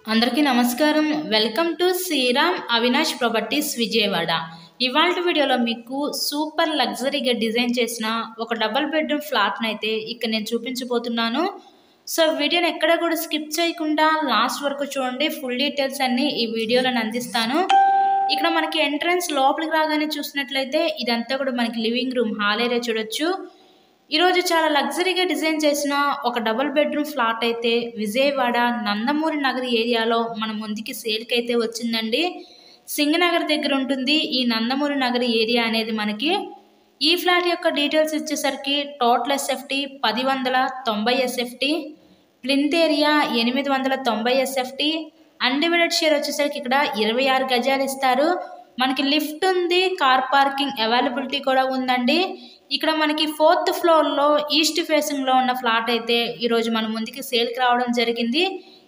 అందరికీ నమస్కారం. Welcome to Sriram Avinash properties Vijayawada. ఇవాల్టి వీడియోలో మీకు సూపర్ లగ్జరీగా డిజైన్ చేసిన ఒక డబుల్ బెడ్రూమ్ ఫ్లాట్ని అయితే ఇక్కడ నేను చూపించబోతున్నాను. సో వీడియోని ఎక్కడ కూడా స్కిప్ చేయకుండా లాస్ట్ వరకు చూడండి. ఫుల్ డీటెయిల్స్ అన్నీ ఈ వీడియోలో అందిస్తాను. ఇక్కడ మనకి ఎంట్రన్స్ లోపలికి రాగానే చూసినట్లయితే ఇదంతా కూడా మనకి లివింగ్ రూమ్ హాల్ ఏరియా చూడొచ్చు. ఈరోజు చాలా లగ్జరీగా డిజైన్ చేసిన ఒక డబుల్ బెడ్రూమ్ ఫ్లాట్ అయితే విజయవాడ నందమూరి నగర్ ఏరియాలో మన ముందుకి సేల్కి అయితే వచ్చిందండి. సింగనగర్ దగ్గర ఉంటుంది ఈ నందమూరి నగర్ ఏరియా అనేది మనకి. ఈ ఫ్లాట్ యొక్క డీటెయిల్స్ ఇచ్చేసరికి total SFT 1090 SFT, plinth area 890 SFT, undivided share వచ్చేసరికి ఇక్కడ 26 గజాలు ఇస్తారు. మనకి లిఫ్ట్ ఉంది, కార్ పార్కింగ్ అవైలబిలిటీ కూడా ఉందండి. ఇక్కడ మనకి 4th ఫ్లోర్లో ఈస్ట్ ఫేసింగ్లో ఉన్న ఫ్లాట్ అయితే ఈరోజు మన ముందుకి సేల్కి రావడం జరిగింది.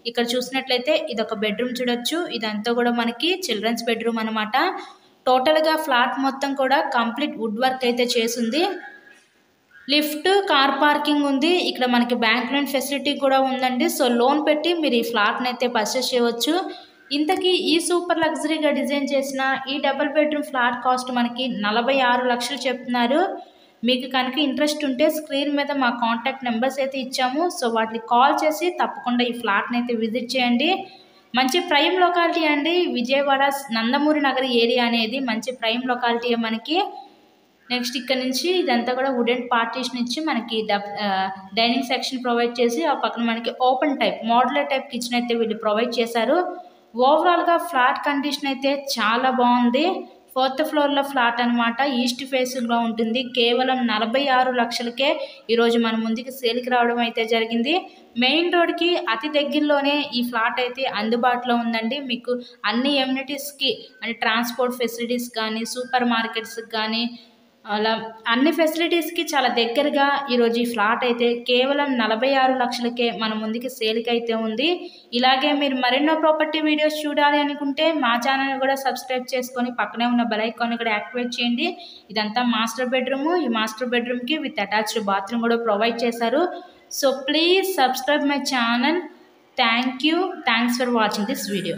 ఇక్కడ చూసినట్లయితే ఇదొక బెడ్రూమ్ చూడొచ్చు. ఇదంతా కూడా మనకి చిల్డ్రన్స్ బెడ్రూమ్ అనమాట. టోటల్గా ఫ్లాట్ మొత్తం కూడా కంప్లీట్ వుడ్ వర్క్ అయితే చేసింది. లిఫ్ట్, కార్ పార్కింగ్ ఉంది. ఇక్కడ మనకి బ్యాంక్ లోన్ ఫెసిలిటీ కూడా ఉందండి. సో లోన్ పెట్టి మీరు ఈ ఫ్లాట్ని అయితే పర్చేస్ చేయవచ్చు. ఇంతకీ ఈ సూపర్ లగ్జరీగా డిజైన్ చేసిన ఈ డబుల్ బెడ్రూమ్ ఫ్లాట్ కాస్ట్ మనకి 46 లక్షలు చెప్తున్నారు. మీకు కనుక ఇంట్రెస్ట్ ఉంటే స్క్రీన్ మీద మా కాంటాక్ట్ నెంబర్స్ అయితే ఇచ్చాము. సో వాటిని కాల్ చేసి తప్పకుండా ఈ ఫ్లాట్ని అయితే విజిట్ చేయండి. మంచి ప్రైమ్ లొకాలిటీ అండి. విజయవాడ నందమూరి నగర్ ఏరియా అనేది మంచి ప్రైమ్ లొకాలిటీ మనకి. నెక్స్ట్ ఇక్కడ నుంచి ఇదంతా కూడా వుడెన్ పార్టీషన్ ఇచ్చి మనకి డైనింగ్ సెక్షన్ ప్రొవైడ్ చేసి ఆ పక్కన మనకి open type modular type kitchen అయితే వీళ్ళు ప్రొవైడ్ చేశారు. ఓవరాల్గా ఫ్లాట్ కండిషన్ అయితే చాలా బాగుంది. 4th ఫ్లోర్లో ఫ్లాట్ అనమాట. ఈస్ట్ ఫేసింగ్లో ఉంటుంది. కేవలం 46 లక్షలకే ఈరోజు మన ముందుకి సేల్కి రావడం అయితే జరిగింది. మెయిన్ రోడ్కి అతి దగ్గరలోనే ఈ ఫ్లాట్ అయితే అందుబాటులో ఉందండి. మీకు అన్ని ఎమ్యూనిటీస్కి అంటే ట్రాన్స్పోర్ట్ ఫెసిలిటీస్ కానీ, సూపర్ మార్కెట్స్కి కానీ, అలా అన్ని ఫెసిలిటీస్కి చాలా దగ్గరగా ఈరోజు ఈ ఫ్లాట్ అయితే కేవలం 46 లక్షలకే మన ముందుకి సేల్కి అయితే ఉంది. ఇలాగే మీరు మరెన్నో ప్రాపర్టీ వీడియోస్ చూడాలి అనుకుంటే మా ఛానల్ని కూడా సబ్స్క్రైబ్ చేసుకొని పక్కనే ఉన్న బెల్ ఐకాన్ని కూడా యాక్టివేట్ చేయండి. ఇదంతా మాస్టర్ బెడ్రూమ్. ఈ మాస్టర్ బెడ్రూమ్కి విత్ అటాచ్డ్ బాత్రూమ్ కూడా ప్రొవైడ్ చేశారు. So please subscribe my channel. Thanks for watching this video.